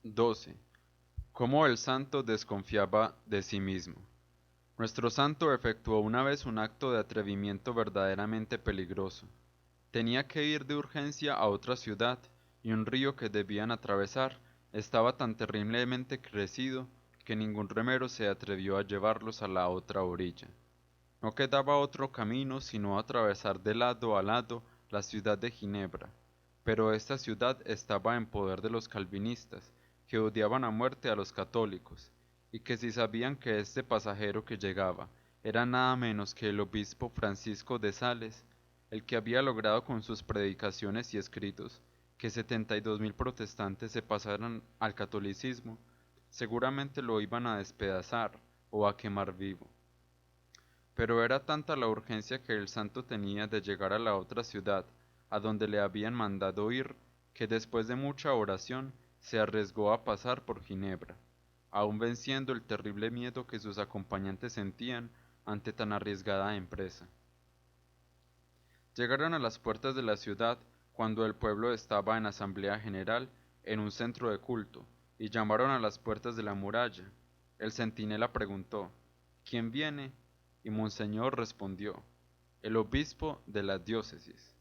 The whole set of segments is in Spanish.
12. Cómo el santo desconfiaba de sí mismo. Nuestro santo efectuó una vez un acto de atrevimiento verdaderamente peligroso. Tenía que ir de urgencia a otra ciudad, y un río que debían atravesar estaba tan terriblemente crecido que ningún remero se atrevió a llevarlos a la otra orilla. No quedaba otro camino sino atravesar de lado a lado la ciudad de Ginebra, pero esta ciudad estaba en poder de los calvinistas, que odiaban a muerte a los católicos, y que si sabían que este pasajero que llegaba era nada menos que el obispo Francisco de Sales, el que había logrado con sus predicaciones y escritos que 72.000 protestantes se pasaran al catolicismo, seguramente lo iban a despedazar o a quemar vivo. Pero era tanta la urgencia que el santo tenía de llegar a la otra ciudad, a donde le habían mandado ir, que después de mucha oración se arriesgó a pasar por Ginebra, aun venciendo el terrible miedo que sus acompañantes sentían ante tan arriesgada empresa. Llegaron a las puertas de la ciudad cuando el pueblo estaba en asamblea general en un centro de culto, y llamaron a las puertas de la muralla. El centinela preguntó, ¿quién viene? Y Monseñor respondió, el obispo de la diócesis.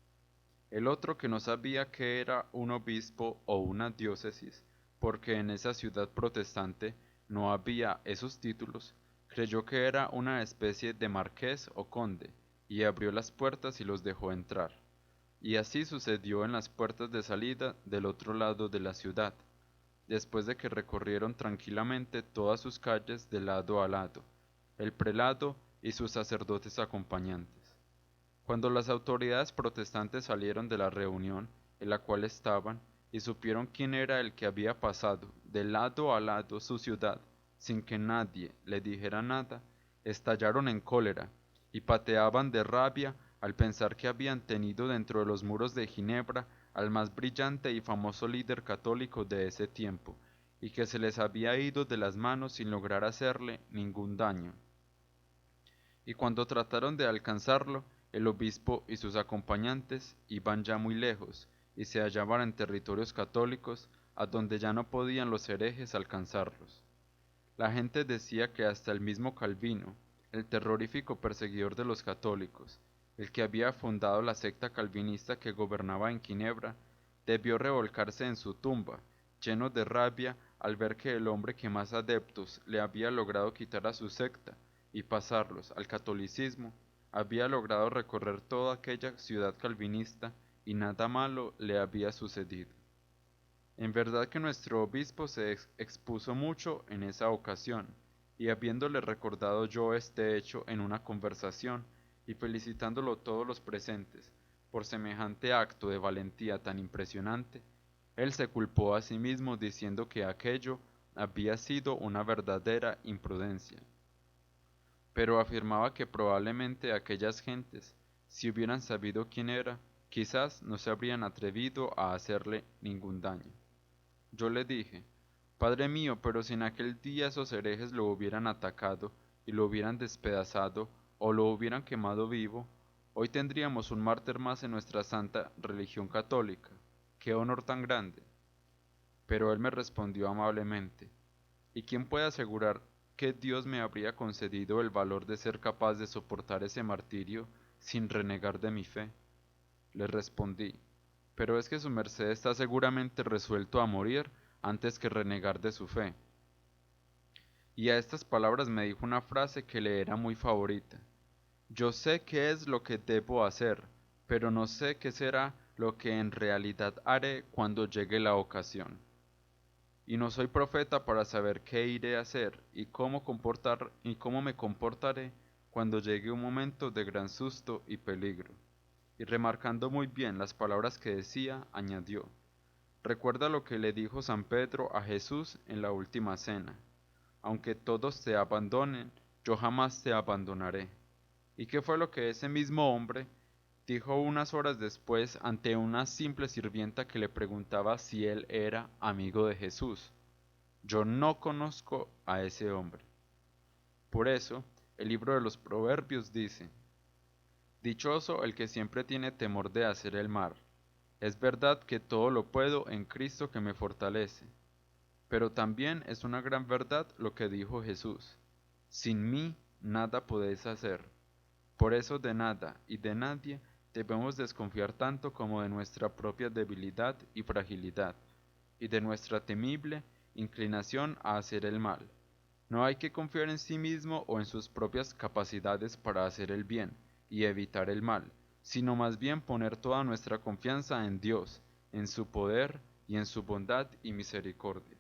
El otro, que no sabía que era un obispo o una diócesis, porque en esa ciudad protestante no había esos títulos, creyó que era una especie de marqués o conde, y abrió las puertas y los dejó entrar. Y así sucedió en las puertas de salida del otro lado de la ciudad, después de que recorrieron tranquilamente todas sus calles de lado a lado, el prelado y sus sacerdotes acompañantes. Cuando las autoridades protestantes salieron de la reunión en la cual estaban y supieron quién era el que había pasado de lado a lado su ciudad sin que nadie le dijera nada, estallaron en cólera y pateaban de rabia al pensar que habían tenido dentro de los muros de Ginebra al más brillante y famoso líder católico de ese tiempo, y que se les había ido de las manos sin lograr hacerle ningún daño. Y cuando trataron de alcanzarlo, el obispo y sus acompañantes iban ya muy lejos, y se hallaban en territorios católicos, a donde ya no podían los herejes alcanzarlos. La gente decía que hasta el mismo Calvino, el terrorífico perseguidor de los católicos, el que había fundado la secta calvinista que gobernaba en Ginebra, debió revolcarse en su tumba, lleno de rabia al ver que el hombre que más adeptos le había logrado quitar a su secta y pasarlos al catolicismo, había logrado recorrer toda aquella ciudad calvinista y nada malo le había sucedido. En verdad que nuestro obispo se expuso mucho en esa ocasión, y habiéndole recordado yo este hecho en una conversación, y felicitándolo todos los presentes por semejante acto de valentía tan impresionante, él se culpó a sí mismo diciendo que aquello había sido una verdadera imprudencia, pero afirmaba que probablemente aquellas gentes, si hubieran sabido quién era, quizás no se habrían atrevido a hacerle ningún daño. Yo le dije, Padre mío, pero si en aquel día esos herejes lo hubieran atacado y lo hubieran despedazado o lo hubieran quemado vivo, hoy tendríamos un mártir más en nuestra santa religión católica. ¡Qué honor tan grande! Pero él me respondió amablemente, ¿y quién puede asegurar que Dios me habría concedido el valor de ser capaz de soportar ese martirio sin renegar de mi fe? Le respondí, pero es que su merced está seguramente resuelto a morir antes que renegar de su fe. Y a estas palabras me dijo una frase que le era muy favorita. Yo sé qué es lo que debo hacer, pero no sé qué será lo que en realidad haré cuando llegue la ocasión. Y no soy profeta para saber qué iré a hacer y cómo me comportaré cuando llegue un momento de gran susto y peligro. Y remarcando muy bien las palabras que decía, añadió, recuerda lo que le dijo San Pedro a Jesús en la última cena, aunque todos te abandonen, yo jamás te abandonaré. ¿Y qué fue lo que ese mismo hombre dijo unas horas después ante una simple sirvienta que le preguntaba si él era amigo de Jesús? Yo no conozco a ese hombre. Por eso, el libro de los Proverbios dice, dichoso el que siempre tiene temor de hacer el mal. Es verdad que todo lo puedo en Cristo que me fortalece. Pero también es una gran verdad lo que dijo Jesús: sin mí nada podéis hacer. Por eso de nada y de nadie debemos desconfiar tanto como de nuestra propia debilidad y fragilidad, y de nuestra temible inclinación a hacer el mal. No hay que confiar en sí mismo o en sus propias capacidades para hacer el bien y evitar el mal, sino más bien poner toda nuestra confianza en Dios, en su poder y en su bondad y misericordia.